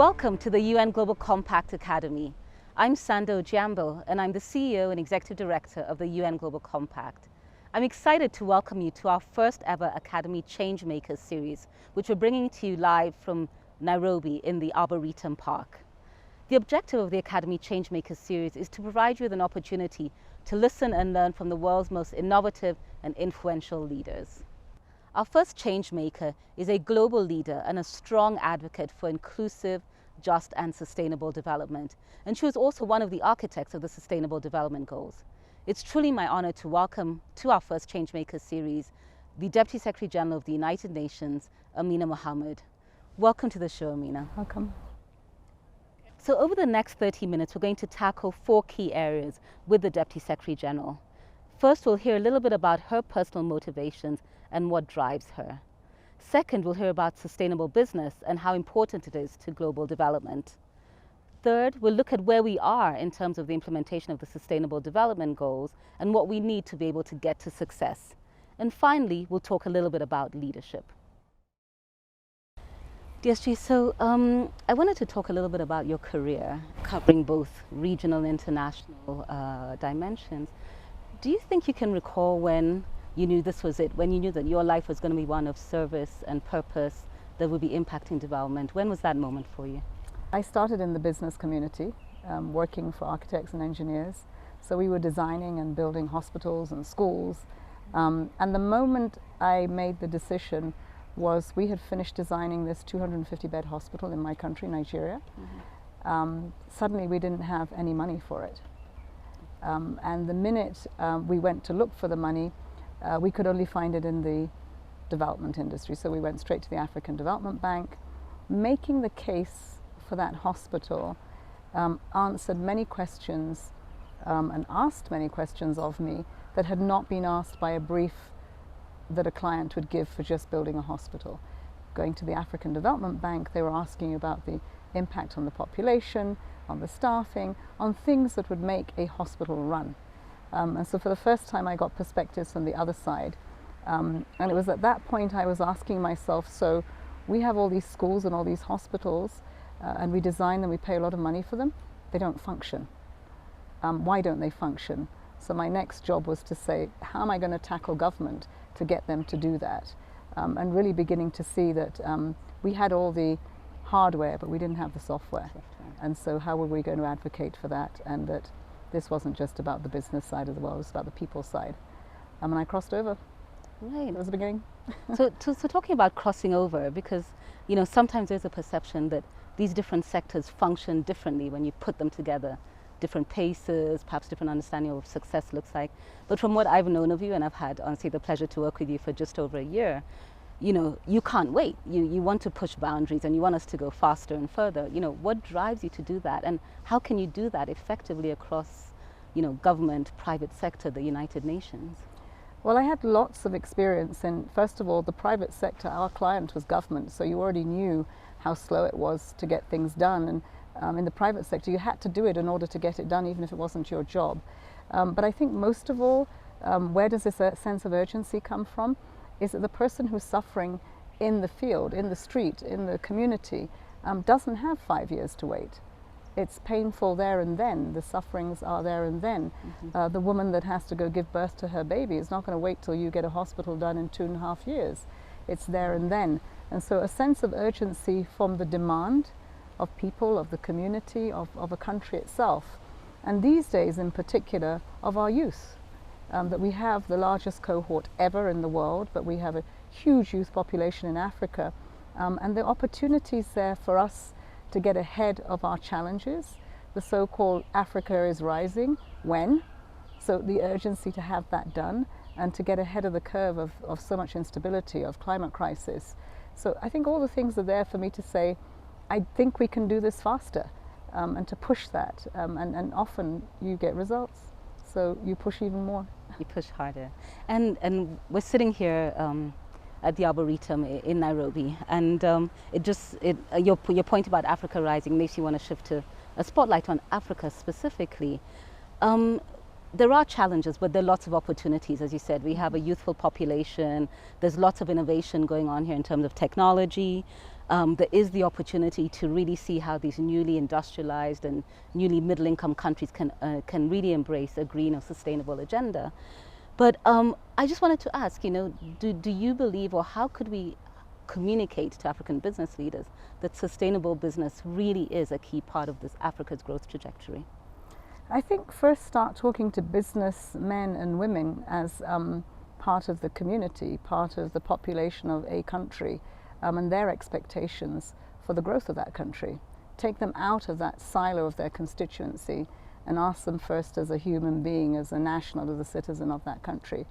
Welcome to the UN Global Compact Academy. I'm Sanda, Ojiambo, and I'm the CEO and Executive Director of the UN Global Compact. I'm excited to welcome you to our first ever Academy Changemakers series, which we're bringing to you live from Nairobi in the Arboretum Park. The objective of the Academy Changemakers series is to provide you with an opportunity to listen and learn from the world's most innovative and influential leaders. Our first Changemaker is a global leader and a strong advocate for inclusive, just and sustainable development. And she was also one of the architects of the Sustainable Development Goals. It's truly my honor to welcome to our first Changemakers series the Deputy Secretary General of the United Nations, Amina Mohammed. Welcome to the show, Amina. Welcome. So over the next 30 minutes, we're going to tackle 4 key areas with the Deputy Secretary General. First, we'll hear a little bit about her personal motivations and what drives her. Second, we'll hear about sustainable business and how important it is to global development. Third, we'll look at where we are in terms of the implementation of the Sustainable Development Goals and what we need to be able to get to success. And finally, we'll talk a little bit about leadership. DSG, so I wanted to talk a little bit about your career, covering both regional and international dimensions. Do you think you can recall when you knew this was it, when you knew that your life was going to be one of service and purpose that would be impacting development? When was that moment for you? I started in the business community, working for architects and engineers. So we were designing and building hospitals and schools. And the moment I made the decision was we had finished designing this 250-bed hospital in my country, Nigeria. Mm-hmm. Suddenly we didn't have any money for it. And the minute we went to look for the money, we could only find it in the development industry. So we went straight to the African Development Bank. Making the case for that hospital answered many questions and asked many questions of me that had not been asked by a brief that a client would give for just building a hospital. Going to the African Development Bank, they were asking about the impact on the population, on the staffing, on things that would make a hospital run. And so for the first time I got perspectives from the other side. And it was at that point I was asking myself, so we have all these schools and all these hospitals and we design them, we pay a lot of money for them, they don't function. Why don't they function? So my next job was to say, how am I going to tackle government to get them to do that? And really beginning to see that we had all the hardware, but we didn't have the software. And so how were we going to advocate for that? And that this wasn't just about the business side of the world, it was about the people side. And I crossed over. Right. That was the beginning. So talking about crossing over, because sometimes there's a perception that these different sectors function differently when you put them together. Different paces, perhaps different understanding of what success looks like. But from what I've known of you, and I've had honestly the pleasure to work with you for just over a year, you can't wait. You want to push boundaries and you want us to go faster and further. What drives you to do that, and how can you do that effectively across, government, private sector, the United Nations? Well, I had lots of experience in, first of all, the private sector. Our client was government, so you already knew how slow it was to get things done. And in the private sector, you had to do it in order to get it done, even if it wasn't your job. But I think most of all, where does this sense of urgency come from? Is that the person who's suffering in the field, in the street, in the community, doesn't have 5 years to wait. It's painful there and then. The sufferings are there and then. Mm-hmm. The woman that has to go give birth to her baby is not going to wait till you get a hospital done in 2.5 years. It's there and then. And so a sense of urgency from the demand of people, of the community, of a country itself. And these days in particular, of our youth. That we have the largest cohort ever in the world, but we have a huge youth population in Africa. And the opportunities there for us to get ahead of our challenges. The so-called Africa is rising. When? So the urgency to have that done and to get ahead of the curve of so much instability, of climate crisis. So I think all the things are there for me to say, I think we can do this faster, and to push that. And often you get results. So you push even more. You push harder. And we're sitting here at the Arboretum in Nairobi, and your point about Africa rising makes you want to shift to a spotlight on Africa specifically. There are challenges, but there are lots of opportunities. As you said, we have a youthful population. There's lots of innovation going on here in terms of technology. there is the opportunity to really see how these newly industrialized and newly middle-income countries can really embrace a green or sustainable agenda. But I just wanted to ask, do you believe, or how could we communicate to African business leaders that sustainable business really is a key part of this Africa's growth trajectory? I think first start talking to businessmen and women as part of the community, part of the population of a country, and their expectations for the growth of that country. Take them out of that silo of their constituency and ask them first as a human being, as a national, as a citizen of that country,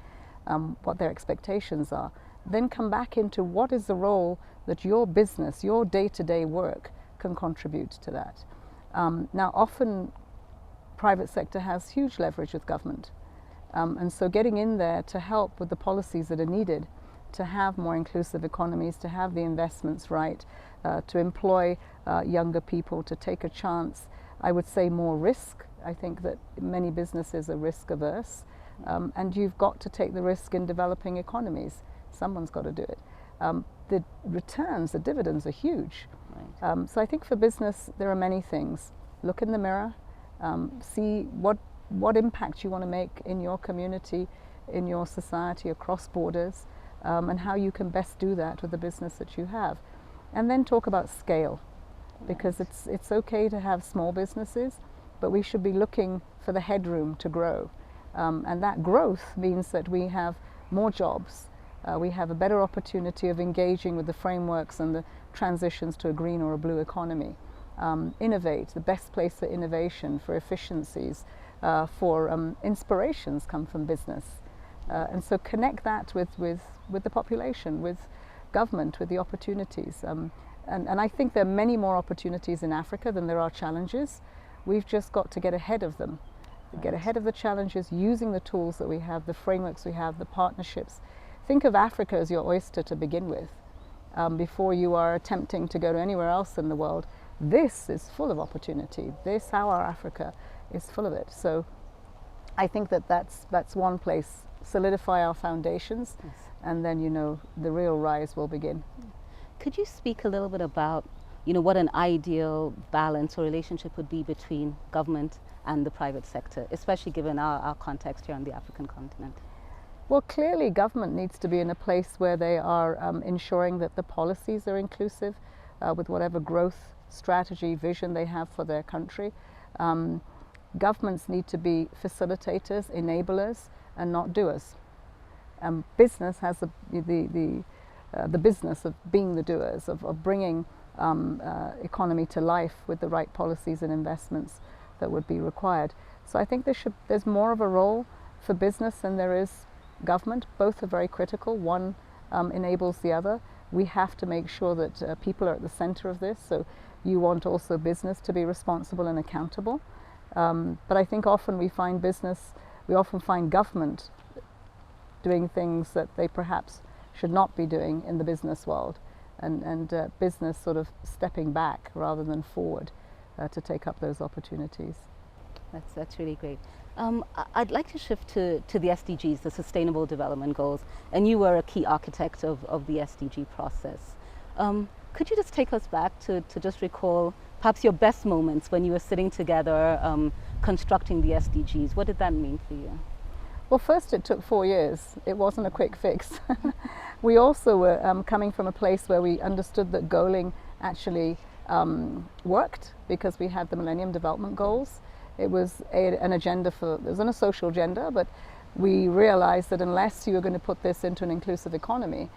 what their expectations are. Then come back into what is the role that your business, your day-to-day work can contribute to that. Now often private sector has huge leverage with government, and so getting in there to help with the policies that are needed to have more inclusive economies, to have the investments right, to employ younger people, to take a chance. I would say more risk. I think that many businesses are risk averse, and you've got to take the risk in developing economies. Someone's got to do it. The returns, the dividends are huge. Right. So I think for business there are many things. Look in the mirror, see what impact you want to make in your community, in your society, across borders, and how you can best do that with the business that you have. And then talk about scale, because it's okay to have small businesses, but we should be looking for the headroom to grow. And that growth means that we have more jobs, we have a better opportunity of engaging with the frameworks and the transitions to a green or a blue economy. Innovate, the best place for innovation, for efficiencies, for inspirations come from business. And so connect that with the population, with government, with the opportunities. And I think there are many more opportunities in Africa than there are challenges. We've just got to get ahead of them, get ahead of the challenges using the tools that we have, the frameworks we have, the partnerships. Think of Africa as your oyster to begin with, before you are attempting to go to anywhere else in the world. This is full of opportunity. Our Africa is full of it. So I think that's one place. Solidify our foundations, yes. And then the real rise will begin. Could you speak a little bit about what an ideal balance or relationship would be between government and the private sector, especially given our context here on the African continent? Well, clearly government needs to be in a place where they are ensuring that the policies are inclusive with whatever growth strategy, vision they have for their country. Governments need to be facilitators, enablers, and not doers. Business has the business of being the doers, of bringing economy to life with the right policies and investments that would be required. So I think there's more of a role for business than there is government. Both are very critical. One enables the other. We have to make sure that people are at the center of this. So you want also business to be responsible and accountable. But I think often we often find government doing things that they perhaps should not be doing in the business world, and business sort of stepping back rather than forward to take up those opportunities. That's really great. I'd like to shift to the SDGs, the Sustainable Development Goals, and you were a key architect of the SDG process. Could you just take us back to just recall perhaps your best moments when you were sitting together constructing the SDGs? What did that mean for you? Well, first it took 4 years. It wasn't a quick fix. We also were coming from a place where we understood that goaling actually worked, because we had the Millennium Development Goals. It was an agenda it wasn't a social agenda, but we realized that unless you were going to put this into an inclusive economy,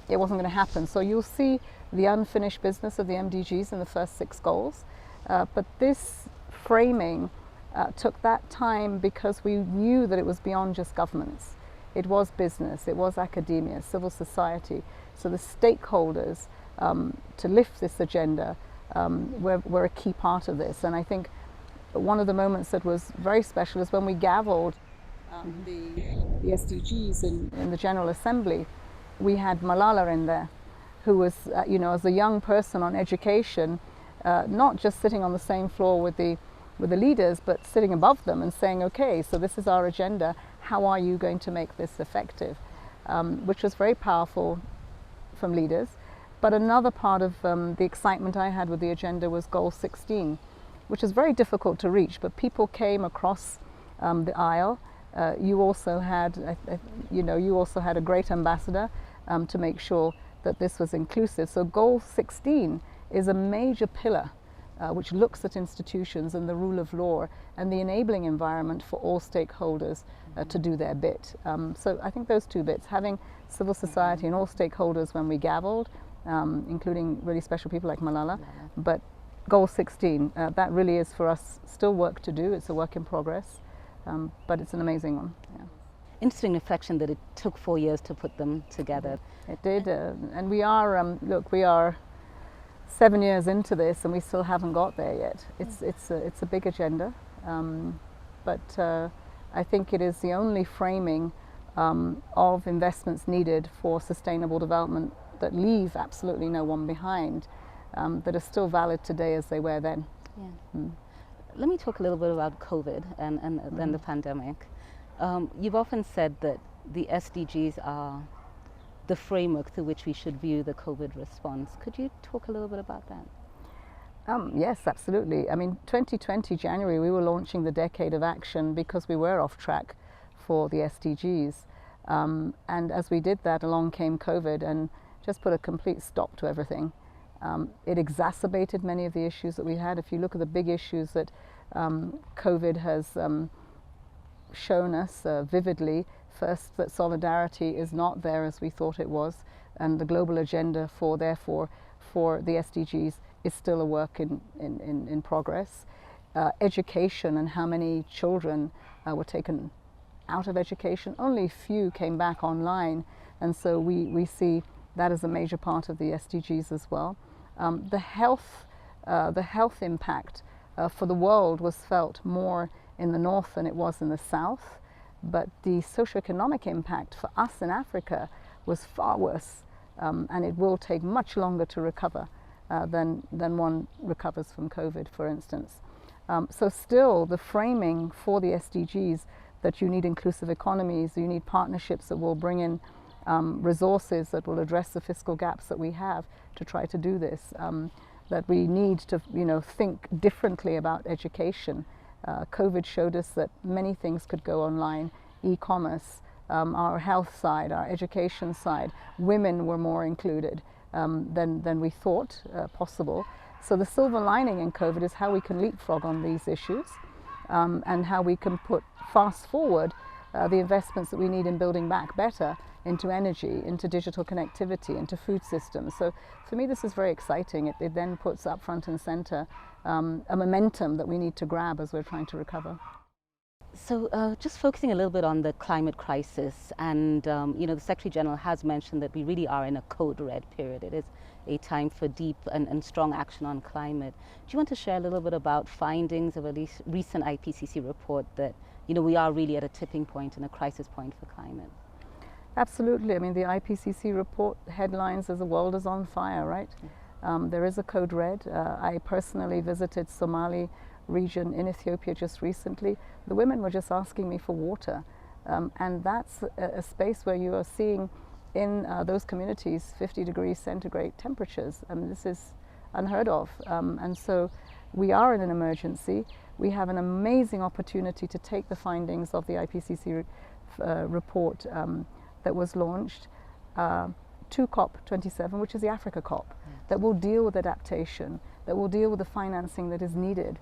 it wasn't going to happen. So you'll see the unfinished business of the MDGs in the first 6 goals. But this framing took that time because we knew that it was beyond just governments. It was business, it was academia, civil society. So the stakeholders to lift this agenda were a key part of this. And I think one of the moments that was very special is when we gavelled the SDGs in the General Assembly. We had Malala in there, who was, as a young person on education, not just sitting on the same floor with the leaders, but sitting above them and saying, okay, so this is our agenda, how are you going to make this effective? Which was very powerful from leaders. But another part of the excitement I had with the agenda was goal 16, which is very difficult to reach, but people came across the aisle. You also had, you also had a great ambassador to make sure that this was inclusive. So goal 16 is a major pillar which looks at institutions and the rule of law and the enabling environment for all stakeholders to do their bit. So I think those two bits, having civil society and all stakeholders when we gavelled, including really special people like Malala, but goal 16, that really is for us still work to do. It's a work in progress, but it's an amazing one. Yeah. Interesting reflection that it took 4 years to put them together. It did, and we are, look, we are 7 years into this and we still haven't got there yet. It's a big agenda, but I think it is the only framing of investments needed for sustainable development that leave absolutely no one behind, that are still valid today as they were then. Yeah. Let me talk a little bit about COVID and then the pandemic. You've often said that the SDGs are the framework through which we should view the COVID response. Could you talk a little bit about that? Yes, absolutely. I mean, 2020 January, we were launching the Decade of Action because we were off track for the SDGs. And as we did that, along came COVID and just put a complete stop to everything. It exacerbated many of the issues that we had. If you look at the big issues that COVID has shown us vividly, first, that solidarity is not there as we thought it was, and the global agenda for the SDGs is still a work in progress. Education and how many children were taken out of education. Only few came back online, and so we see that as a major part of the SDGs as well. The health impact for the world was felt more in the north than it was in the south, but the socioeconomic impact for us in Africa was far worse, and it will take much longer to recover than one recovers from COVID, for instance. So still the framing for the SDGs, that you need inclusive economies, you need partnerships that will bring in resources that will address the fiscal gaps that we have to try to do this, that we need to think differently about education. COVID showed us that many things could go online, e-commerce, our health side, our education side. Women were more included than we thought possible. So the silver lining in COVID is how we can leapfrog on these issues, and how we can fast forward the investments that we need in building back better into energy, into digital connectivity, into food systems. So for me this is very exciting. It then puts up front and center a momentum that we need to grab as we're trying to recover. So just focusing a little bit on the climate crisis, and the Secretary General has mentioned that we really are in a code red period. It is a time for deep and strong action on climate. Do you want to share a little bit about findings of a recent IPCC report that we are really at a tipping point and a crisis point for climate? Absolutely. I mean, the IPCC report headlines as "the world is on fire," right? There is a code red. I personally visited Somali region in Ethiopia just recently. The women were just asking me for water, and that's a space where you are seeing in those communities 50 degrees centigrade temperatures. I mean, this is unheard of, and so we are in an emergency. We have an amazing opportunity to take the findings of the IPCC report that was launched to COP27, which is the Africa COP, that will deal with adaptation, that will deal with the financing that is needed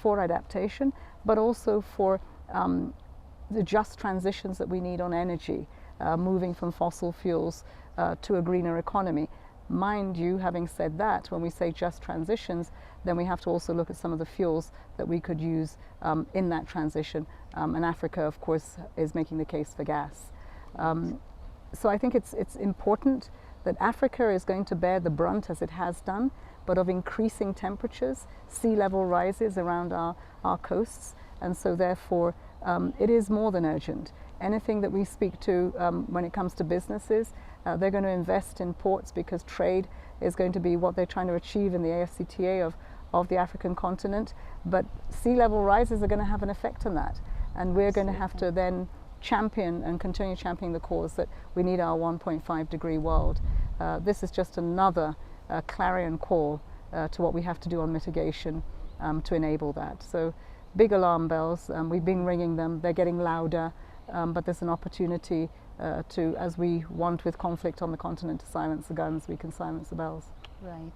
for adaptation, but also for the just transitions that we need on energy, moving from fossil fuels to a greener economy. Mind you, having said that, when we say just transitions, then we have to also look at some of the fuels that we could use in that transition. And Africa, of course, is making the case for gas. So I think it's important that Africa is going to bear the brunt, as it has done, but of increasing temperatures, sea level rises around our coasts, and so therefore it is more than urgent. Anything that we speak to when it comes to businesses, they're going to invest in ports because trade is going to be what they're trying to achieve in the AFCTA of the African continent, but sea level rises are going to have an effect on that, and we're going to have to then champion and continue championing the cause that we need our 1.5 degree world. this is just another clarion call to what we have to do on mitigation to enable that. So big alarm bells, we've been ringing them, they're getting louder, but there's an opportunity to, as we want with conflict on the continent, to silence the guns, we can silence the bells. Right.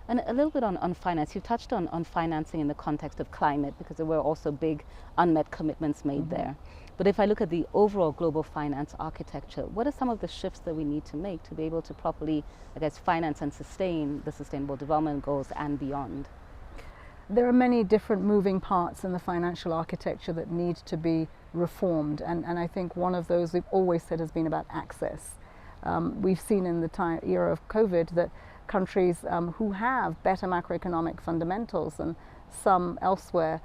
And a little bit on finance. You touched on financing in the context of climate, because there were also big unmet commitments made there. But if I look at the overall global finance architecture, what are some of the shifts that we need to make to be able to properly, I guess, finance and sustain the Sustainable Development Goals and beyond? There are many different moving parts in the financial architecture that need to be reformed, and I think one of those we've always said has been about access. We've seen in the era of COVID that countries who have better macroeconomic fundamentals and some elsewhere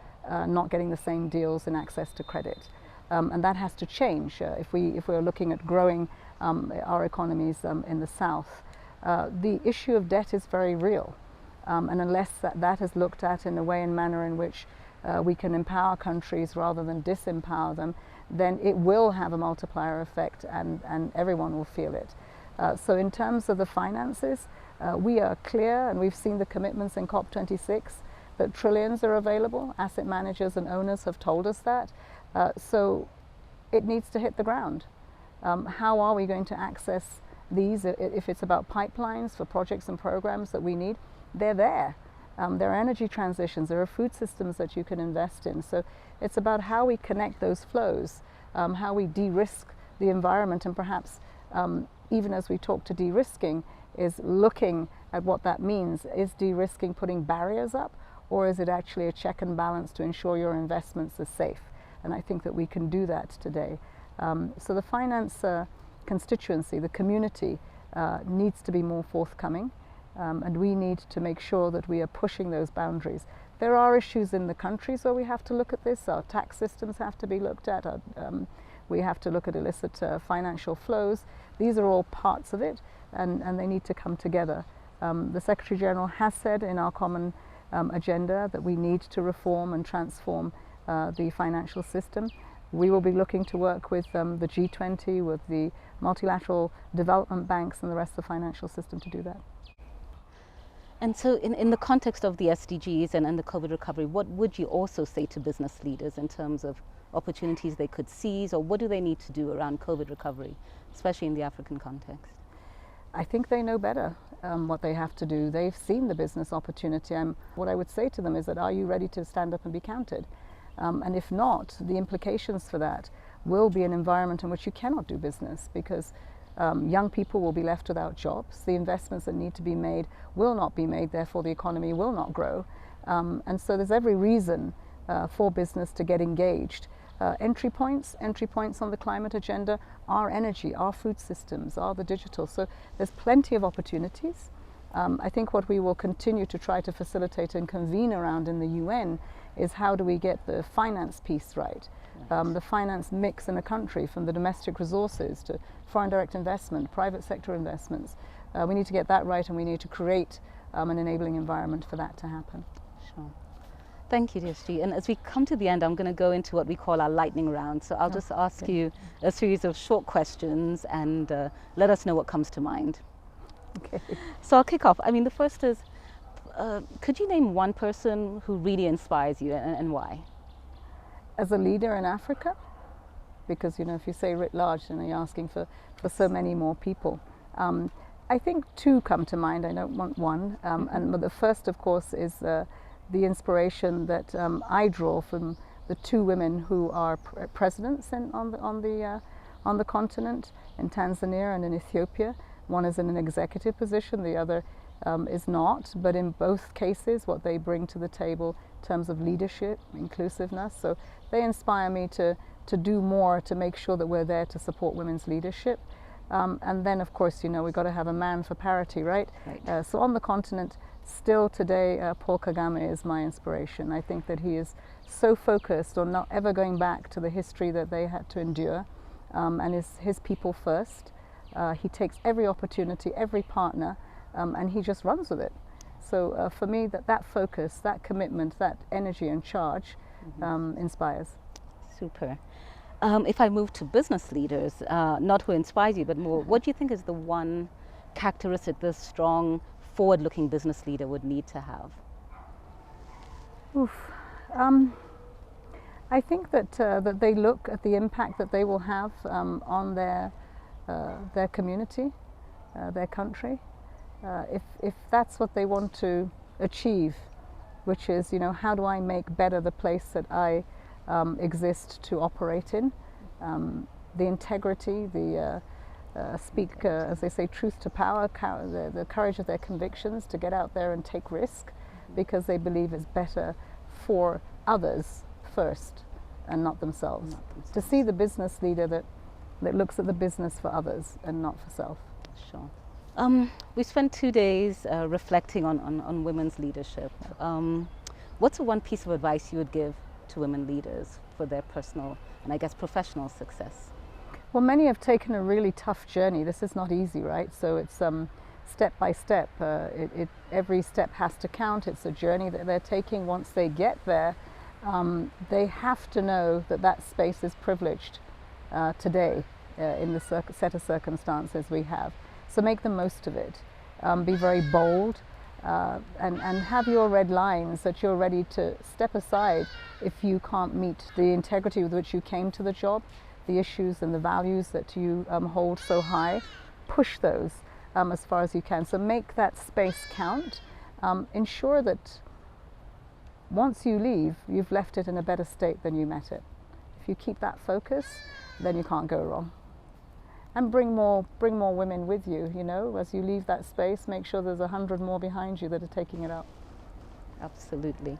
not getting the same deals in access to credit. And that has to change if we're looking at growing our economies in the South. The issue of debt is very real. And unless that is looked at in a way and manner in which we can empower countries rather than disempower them, then it will have a multiplier effect and everyone will feel it. So in terms of the finances, we are clear, and we've seen the commitments in COP26, that trillions are available. Asset managers and owners have told us that. So it needs to hit the ground. How are we going to access these? If it's about pipelines for projects and programs that we need, they're there. There are energy transitions, there are food systems that you can invest in. So it's about how we connect those flows, how we de-risk the environment, and perhaps even as we talk to de-risking, is looking at what that means. Is de-risking putting barriers up, or is it actually a check and balance to ensure your investments are safe? And I think that we can do that today. So the finance constituency, the community, needs to be more forthcoming. And we need to make sure that we are pushing those boundaries. There are issues in the countries where we have to look at this. Our tax systems have to be looked at. We have to look at illicit financial flows. These are all parts of it, and they need to come together. The Secretary General has said in our common agenda that we need to reform and transform the financial system. We will be looking to work with the G20, with the multilateral development banks and the rest of the financial system to do that. And so in the context of the SDGs and the COVID recovery, what would you also say to business leaders in terms of opportunities they could seize, or what do they need to do around COVID recovery, especially in the African context? I think they know better what they have to do. They've seen the business opportunity. What I would say to them is that, are you ready to stand up and be counted? And if not, the implications for that will be an environment in which you cannot do business, because young people will be left without jobs. The investments that need to be made will not be made, therefore the economy will not grow. And so there's every reason for business to get engaged. Entry points on the climate agenda are energy, are food systems, are the digital. So there's plenty of opportunities. I think what we will continue to try to facilitate and convene around in the UN is how do we get the finance piece right. The finance mix in a country, from the domestic resources to foreign direct investment, private sector investments. We need to get that right, and we need to create an enabling environment for that to happen. Sure. Thank you, DSG. And as we come to the end, I'm going to go into what we call our lightning round. So I'll just ask you a series of short questions and let us know what comes to mind. Okay. So I'll kick off. I mean, the first is, could you name one person who really inspires you, and why? As a leader in Africa, because if you say writ large, then you're asking for so many more people. I think two come to mind. I don't want one. But the first, of course, is the inspiration that I draw from the two women who are presidents on the continent, in Tanzania and in Ethiopia. One is in an executive position, the other is not, but in both cases what they bring to the table in terms of leadership, inclusiveness, so they inspire me to do more to make sure that we're there to support women's leadership. And then of course, we've got to have a man for parity, right? So on the continent, still today, Paul Kagame is my inspiration. I think that he is so focused on not ever going back to the history that they had to endure, and is his people first. He takes every opportunity, every partner, and he just runs with it. So for me, that focus, that commitment, that energy and charge inspires. Super. If I move to business leaders, not who inspires you, but more, what do you think is the one characteristic this strong, forward-looking business leader would need to have? Oof. I think that that they look at the impact that they will have on their community, their country. If that's what they want to achieve, which is, how do I make better the place that I exist to operate in? The integrity, the speak, as they say, truth to power, the courage of their convictions to get out there and take risk because they believe it's better for others first and not themselves. To see the business leader that looks at the business for others and not for self. Sure. We spent 2 days reflecting on women's leadership. What's the one piece of advice you would give to women leaders for their personal and I guess professional success? Well, many have taken a really tough journey. This is not easy, right? So it's step by step. Every step has to count. It's a journey that they're taking. Once they get there, they have to know that that space is privileged today in the set of circumstances we have. So make the most of it. Be very bold and have your red lines that you're ready to step aside if you can't meet the integrity with which you came to the job, the issues and the values that you hold so high. Push those as far as you can. So make that space count. Ensure that once you leave, you've left it in a better state than you met it. If you keep that focus, then you can't go wrong. And bring more women with you, as you leave that space, make sure there's 100 more behind you that are taking it up. Absolutely.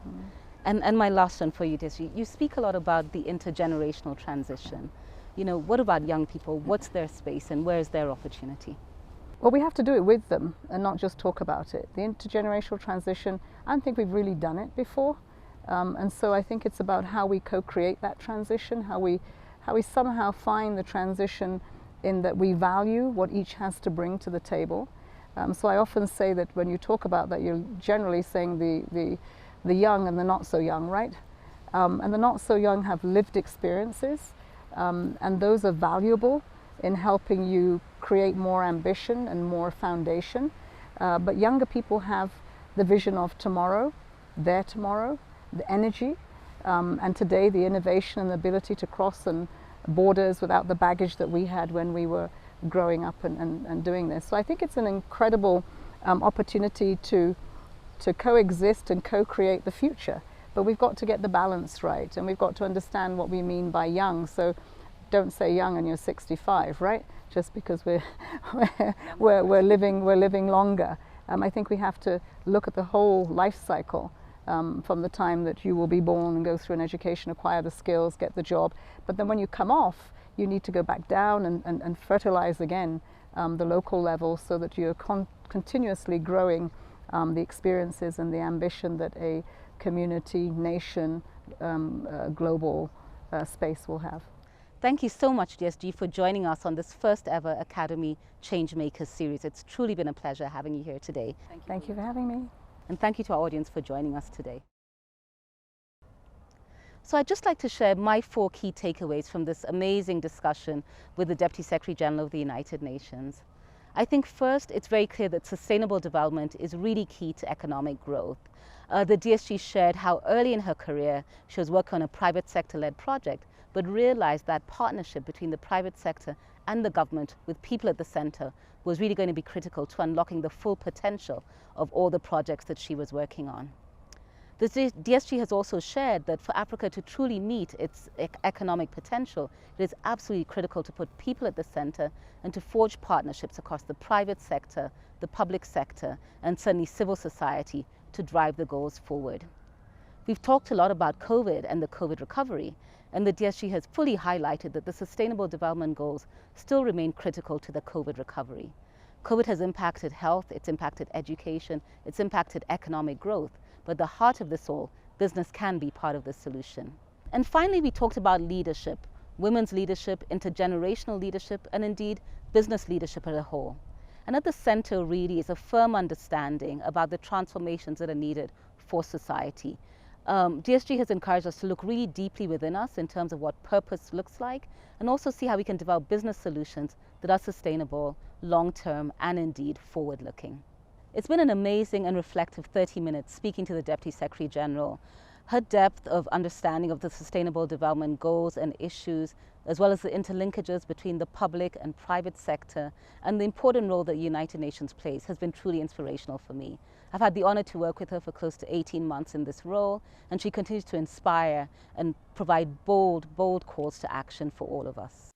And my last one for you, Desi, you speak a lot about the intergenerational transition. What about young people? What's their space and where's their opportunity? Well, we have to do it with them and not just talk about it. The intergenerational transition, I don't think we've really done it before. And so I think it's about how we co-create that transition, how we somehow find the transition in that we value what each has to bring to the table. So I often say that when you talk about that, you're generally saying the young and the not so young, right? And the not so young have lived experiences, and those are valuable in helping you create more ambition and more foundation. But younger people have the vision of tomorrow, their tomorrow, the energy, and today the innovation and the ability to cross and borders without the baggage that we had when we were growing up and doing this. So I think it's an incredible opportunity to coexist and co-create the future. But we've got to get the balance right, and we've got to understand what we mean by young. So don't say young and you're 65, right? Just because we're living longer. I think we have to look at the whole life cycle. From the time that you will be born and go through an education, acquire the skills, get the job. But then when you come off, you need to go back down and fertilize again the local level so that you're continuously growing the experiences and the ambition that a community, nation, global space will have. Thank you so much, DSG, for joining us on this first ever Academy Changemakers series. It's truly been a pleasure having you here today. Thank you for having me. And thank you to our audience for joining us today. So I'd just like to share my 4 key takeaways from this amazing discussion with the Deputy Secretary General of the United Nations. I think first, it's very clear that sustainable development is really key to economic growth. The DSG shared how early in her career she was working on a private sector-led project, but realized that partnership between the private sector and the government with people at the center was really going to be critical to unlocking the full potential of all the projects that she was working on. The DSG has also shared that for Africa to truly meet its economic potential, it is absolutely critical to put people at the center and to forge partnerships across the private sector, the public sector, and certainly civil society to drive the goals forward. We've talked a lot about COVID and the COVID recovery, and the DSG has fully highlighted that the Sustainable Development Goals still remain critical to the COVID recovery. COVID has impacted health, it's impacted education, it's impacted economic growth, but the heart of this all, business can be part of the solution. And finally, we talked about leadership, women's leadership, intergenerational leadership, and indeed business leadership as a whole. And at the center really is a firm understanding about the transformations that are needed for society. DSG has encouraged us to look really deeply within us in terms of what purpose looks like, and also see how we can develop business solutions that are sustainable, long-term, and indeed forward-looking. It's been an amazing and reflective 30 minutes speaking to the Deputy Secretary General. Her depth of understanding of the Sustainable Development Goals and issues, as well as the interlinkages between the public and private sector and the important role that the United Nations plays, has been truly inspirational for me. I've had the honor to work with her for close to 18 months in this role, and she continues to inspire and provide bold calls to action for all of us.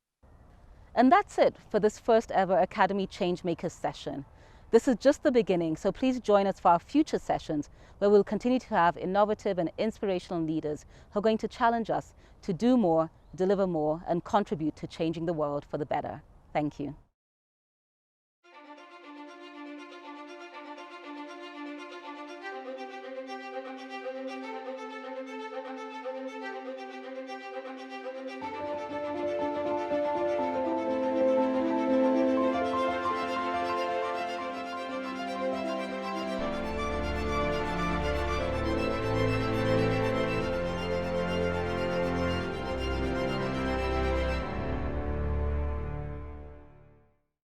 And that's it for this first ever Academy Changemakers session. This is just the beginning, so please join us for our future sessions where we'll continue to have innovative and inspirational leaders who are going to challenge us to do more, deliver more, and contribute to changing the world for the better. Thank you.